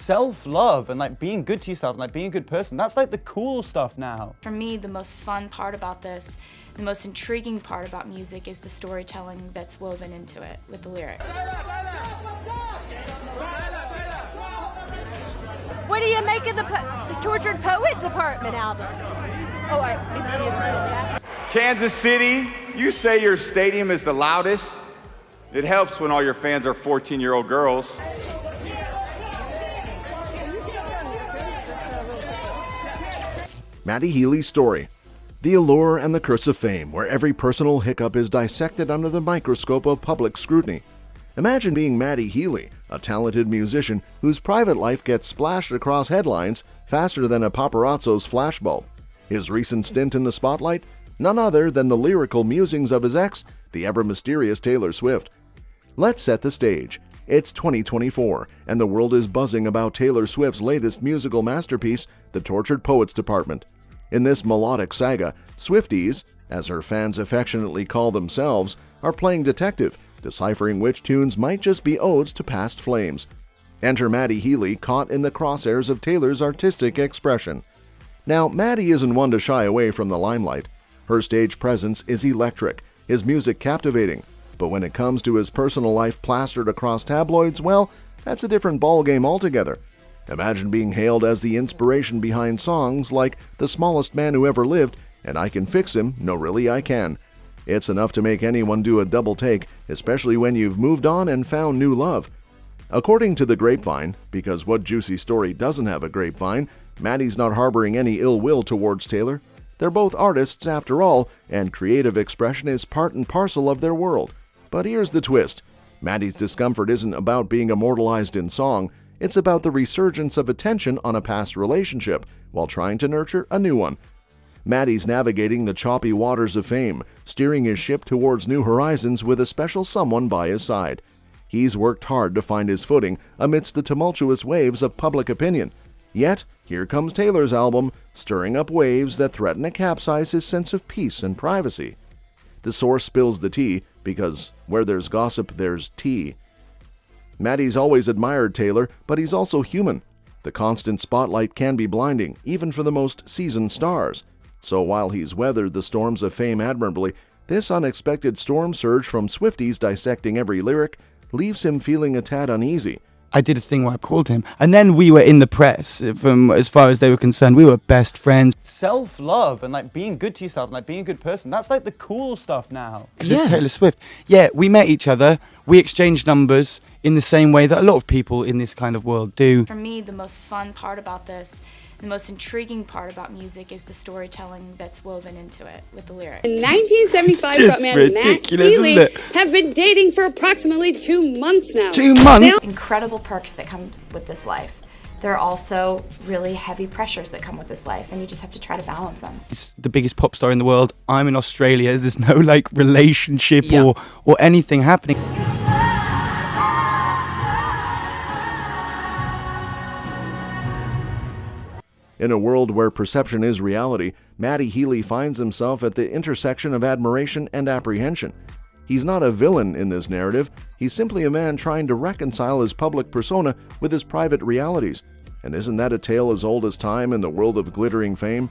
self-love and like being good to yourself and like being a good person. That's like the cool stuff now. For me, the most fun part about this, the most intriguing part about music is the storytelling that's woven into it with the lyric. What do you make of the Tortured Poet Department album? Oh, it's beautiful, yeah. Kansas City, you say your stadium is the loudest. It helps when all your fans are 14-year-old girls. Matty Healy's story. The allure and the curse of fame, where every personal hiccup is dissected under the microscope of public scrutiny. Imagine being Matty Healy, a talented musician whose private life gets splashed across headlines faster than a paparazzo's flashbulb. His recent stint in the spotlight? None other than the lyrical musings of his ex, the ever-mysterious Taylor Swift. Let's set the stage. It's 2024, and the world is buzzing about Taylor Swift's latest musical masterpiece, The Tortured Poets Department. In this melodic saga, Swifties, as her fans affectionately call themselves, are playing detective, deciphering which tunes might just be odes to past flames. Enter Matty Healy, caught in the crosshairs of Taylor's artistic expression. Now, Matty isn't one to shy away from the limelight. Her stage presence is electric, his music captivating. But when it comes to his personal life plastered across tabloids, well, that's a different ballgame altogether. Imagine being hailed as the inspiration behind songs like The Smallest Man Who Ever Lived and I Can Fix Him, No Really I Can. It's enough to make anyone do a double take, especially when you've moved on and found new love. According to the grapevine, because what juicy story doesn't have a grapevine, Matty's not harboring any ill will towards Taylor. They're both artists after all, and creative expression is part and parcel of their world. But here's the twist. Matty's discomfort isn't about being immortalized in song, it's about the resurgence of attention on a past relationship while trying to nurture a new one. Matty's navigating the choppy waters of fame, steering his ship towards new horizons with a special someone by his side. He's worked hard to find his footing amidst the tumultuous waves of public opinion. Yet, here comes Taylor's album, stirring up waves that threaten to capsize his sense of peace and privacy. The source spills the tea, because where there's gossip, there's tea. Matty's always admired Taylor, but he's also human. The constant spotlight can be blinding, even for the most seasoned stars. So while he's weathered the storms of fame admirably, this unexpected storm surge from Swifties dissecting every lyric leaves him feeling a tad uneasy. I did a thing where I called him, and then we were in the press. From as far as they were concerned, we were best friends. Self-love and like being good to yourself and like being a good person, that's like the cool stuff now. Because it's Taylor Swift. Yeah, we met each other, we exchanged numbers in the same way that a lot of people in this kind of world do. For me, the most fun part about this, the most intriguing part about music is the storytelling that's woven into it with the lyric. In 1975, frontman and Matty Healy have been dating for approximately 2 months now. 2 months? Incredible perks that come with this life. There are also really heavy pressures that come with this life, and you just have to try to balance them. It's the biggest pop star in the world. I'm in Australia. There's no like relationship or anything happening. In a world where perception is reality, Matty Healy finds himself at the intersection of admiration and apprehension. He's not a villain in this narrative, he's simply a man trying to reconcile his public persona with his private realities. And isn't that a tale as old as time in the world of glittering fame?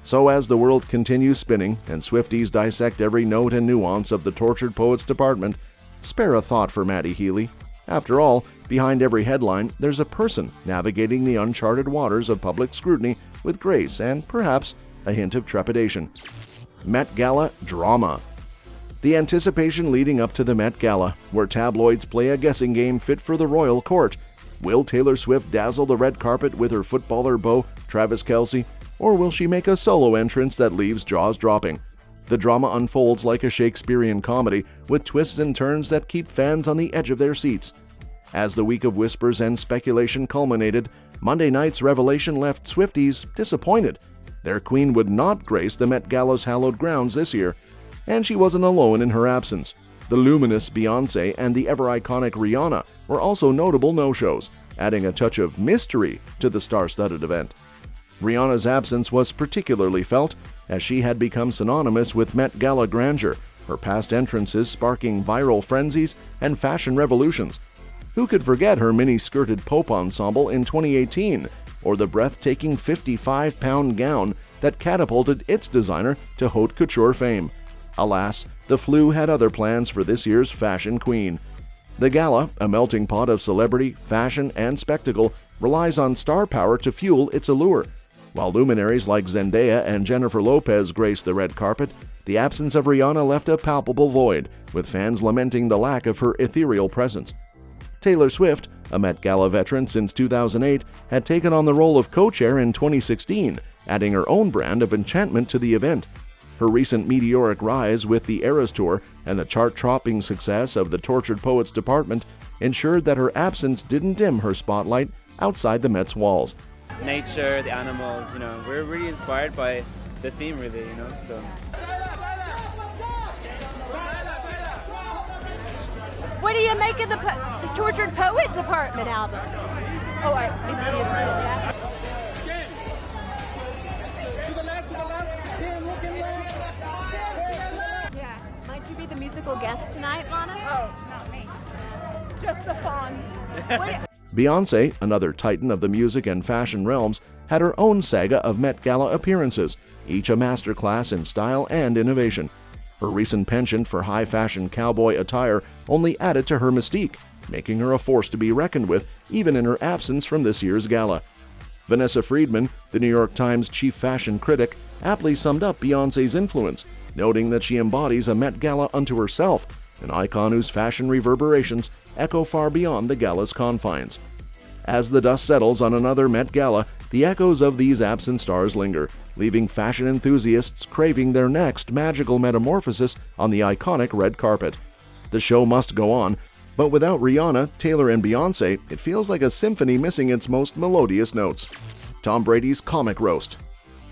So as the world continues spinning and Swifties dissect every note and nuance of the Tortured Poets Department, spare a thought for Matty Healy. After all, behind every headline, there's a person navigating the uncharted waters of public scrutiny with grace and, perhaps, a hint of trepidation. Met Gala Drama. The anticipation leading up to the Met Gala, where tabloids play a guessing game fit for the royal court. Will Taylor Swift dazzle the red carpet with her footballer beau, Travis Kelce, or will she make a solo entrance that leaves jaws dropping? The drama unfolds like a Shakespearean comedy, with twists and turns that keep fans on the edge of their seats. As the week of whispers and speculation culminated, Monday night's revelation left Swifties disappointed. Their queen would not grace the Met Gala's hallowed grounds this year, and she wasn't alone in her absence. The luminous Beyoncé and the ever-iconic Rihanna were also notable no-shows, adding a touch of mystery to the star-studded event. Rihanna's absence was particularly felt, as she had become synonymous with Met Gala grandeur, her past entrances sparking viral frenzies and fashion revolutions. Who could forget her mini-skirted Pope ensemble in 2018, or the breathtaking 55-pound gown that catapulted its designer to haute couture fame? Alas, the flu had other plans for this year's fashion queen. The gala, a melting pot of celebrity, fashion, and spectacle, relies on star power to fuel its allure. While luminaries like Zendaya and Jennifer Lopez grace the red carpet, the absence of Rihanna left a palpable void, with fans lamenting the lack of her ethereal presence. Taylor Swift, a Met Gala veteran since 2008, had taken on the role of co-chair in 2016, adding her own brand of enchantment to the event. Her recent meteoric rise with the Eras Tour and the chart-topping success of the Tortured Poets department ensured that her absence didn't dim her spotlight outside the Met's walls. Nature, the animals, we're really inspired by the theme, really, so. What do you make of the Tortured Poet Department album? Oh, it's beautiful. Yeah. Yeah. Might you be the musical guest tonight, Lana? Oh, not me. Just the fawn. Beyoncé, another titan of the music and fashion realms, had her own saga of Met Gala appearances, each a masterclass in style and innovation. Her recent penchant for high-fashion cowboy attire only added to her mystique, making her a force to be reckoned with even in her absence from this year's gala. Vanessa Friedman, the New York Times chief fashion critic, aptly summed up Beyoncé's influence, noting that she embodies a Met Gala unto herself, an icon whose fashion reverberations echo far beyond the gala's confines. As the dust settles on another Met Gala, the echoes of these absent stars linger, leaving fashion enthusiasts craving their next magical metamorphosis on the iconic red carpet. The show must go on, but without Rihanna, Taylor, and Beyoncé, it feels like a symphony missing its most melodious notes. Tom Brady's comic roast.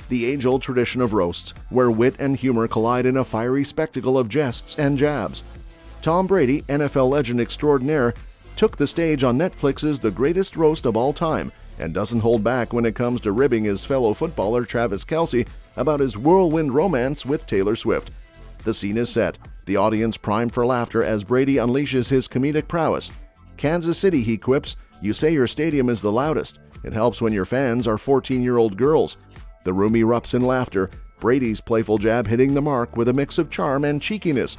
The age-old tradition of roasts, where wit and humor collide in a fiery spectacle of jests and jabs. Tom Brady, NFL legend extraordinaire, took the stage on Netflix's The Greatest Roast of All Time and doesn't hold back when it comes to ribbing his fellow footballer Travis Kelce about his whirlwind romance with Taylor Swift. The scene is set, the audience primed for laughter as Brady unleashes his comedic prowess. Kansas City, he quips, "You say your stadium is the loudest. It helps when your fans are 14-year-old girls." The room erupts in laughter, Brady's playful jab hitting the mark with a mix of charm and cheekiness.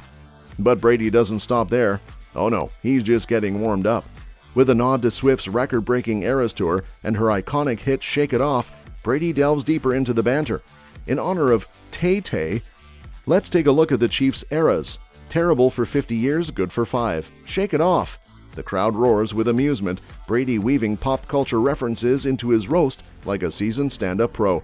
But Brady doesn't stop there. Oh no, he's just getting warmed up. With a nod to Swift's record-breaking Eras Tour and her iconic hit Shake It Off, Brady delves deeper into the banter. In honor of Tay-Tay, let's take a look at the Chiefs' eras. Terrible for 50 years, good for 5. Shake it off. The crowd roars with amusement, Brady weaving pop culture references into his roast like a seasoned stand-up pro.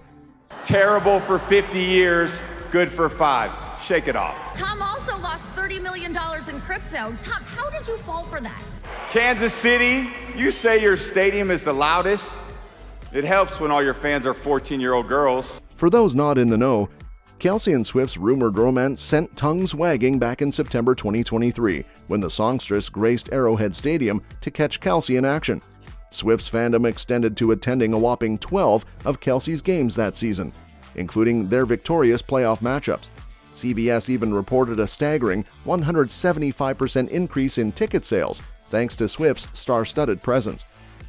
Terrible for 50 years, good for 5. Shake it off. Tom also lost $30 million in crypto. Tom, how did you fall for that? Kansas City, you say your stadium is the loudest. It helps when all your fans are 14-year-old girls. For those not in the know, Kelce and Swift's rumored romance sent tongues wagging back in September 2023 when the songstress graced Arrowhead Stadium to catch Kelce in action. Swift's fandom extended to attending a whopping 12 of Kelce's games that season, including their victorious playoff matchups. CBS even reported a staggering 175% increase in ticket sales thanks to Swift's star-studded presence.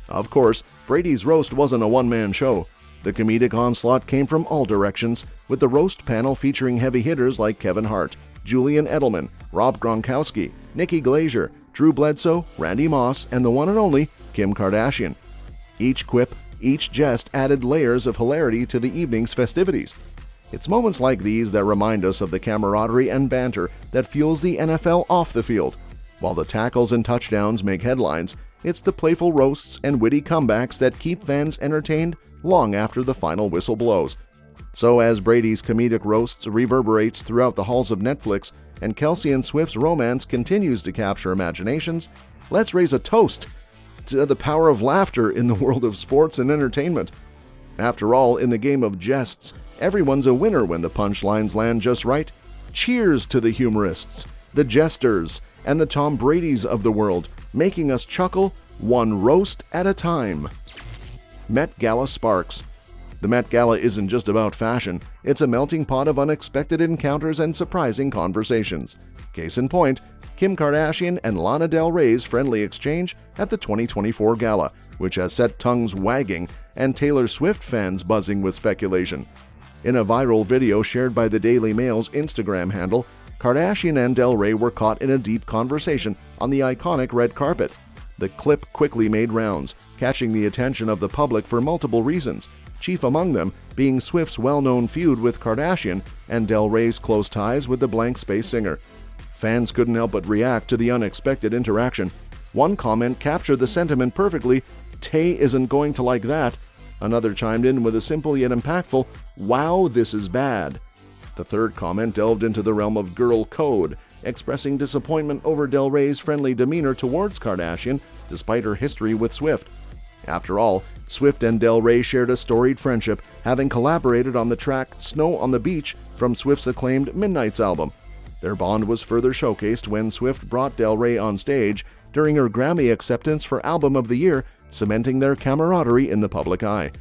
Of course, Brady's roast wasn't a one-man show. The comedic onslaught came from all directions, with the roast panel featuring heavy hitters like Kevin Hart, Julian Edelman, Rob Gronkowski, Nikki Glaser, Drew Bledsoe, Randy Moss, and the one and only Kim Kardashian. Each quip, each jest added layers of hilarity to the evening's festivities. It's moments like these that remind us of the camaraderie and banter that fuels the NFL off the field. While the tackles and touchdowns make headlines, it's the playful roasts and witty comebacks that keep fans entertained long after the final whistle blows. So as Brady's comedic roasts reverberates throughout the halls of Netflix and Kelce and Swift's romance continues to capture imaginations, let's raise a toast to the power of laughter in the world of sports and entertainment. After all, in the game of jests, everyone's a winner when the punchlines land just right. Cheers to the humorists, the jesters, and the Tom Bradys of the world, making us chuckle one roast at a time. Met Gala Sparks. The Met Gala isn't just about fashion, it's a melting pot of unexpected encounters and surprising conversations. Case in point, Kim Kardashian and Lana Del Rey's friendly exchange at the 2024 Gala, which has set tongues wagging and Taylor Swift fans buzzing with speculation. In a viral video shared by the Daily Mail's Instagram handle, Kardashian and Del Rey were caught in a deep conversation on the iconic red carpet. The clip quickly made rounds, catching the attention of the public for multiple reasons, chief among them being Swift's well-known feud with Kardashian and Del Rey's close ties with the Blank Space singer. Fans couldn't help but react to the unexpected interaction. One comment captured the sentiment perfectly, "Tay isn't going to like that." Another chimed in with a simple yet impactful, "Wow, this is bad." The third comment delved into the realm of girl code, expressing disappointment over Del Rey's friendly demeanor towards Kardashian despite her history with Swift. After all, Swift and Del Rey shared a storied friendship, having collaborated on the track Snow on the Beach from Swift's acclaimed Midnight's album. Their bond was further showcased when Swift brought Del Rey on stage during her Grammy acceptance for Album of the Year, cementing their camaraderie in the public eye.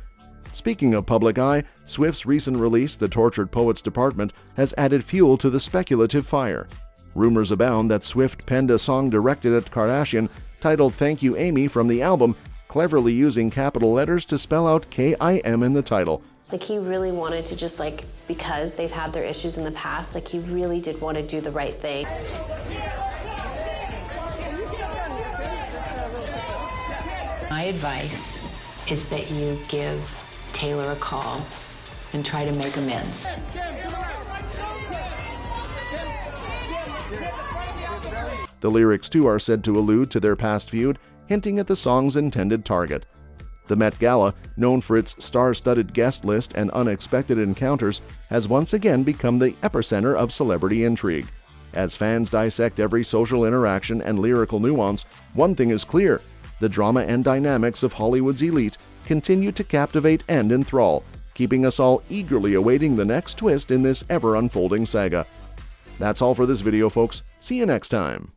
Speaking of public eye, Swift's recent release, The Tortured Poets Department, has added fuel to the speculative fire. Rumors abound that Swift penned a song directed at Kardashian titled Thank You Amy from the album, cleverly using capital letters to spell out K-I-M in the title. Like, he really wanted to just, like, because they've had their issues in the past, like, he really did want to do the right thing. My advice is that you give Taylor a call and try to make amends. The lyrics, too, are said to allude to their past feud, hinting at the song's intended target. The Met Gala, known for its star-studded guest list and unexpected encounters, has once again become the epicenter of celebrity intrigue. As fans dissect every social interaction and lyrical nuance, one thing is clear: the drama and dynamics of Hollywood's elite continue to captivate and enthrall, keeping us all eagerly awaiting the next twist in this ever-unfolding saga. That's all for this video, folks. See you next time.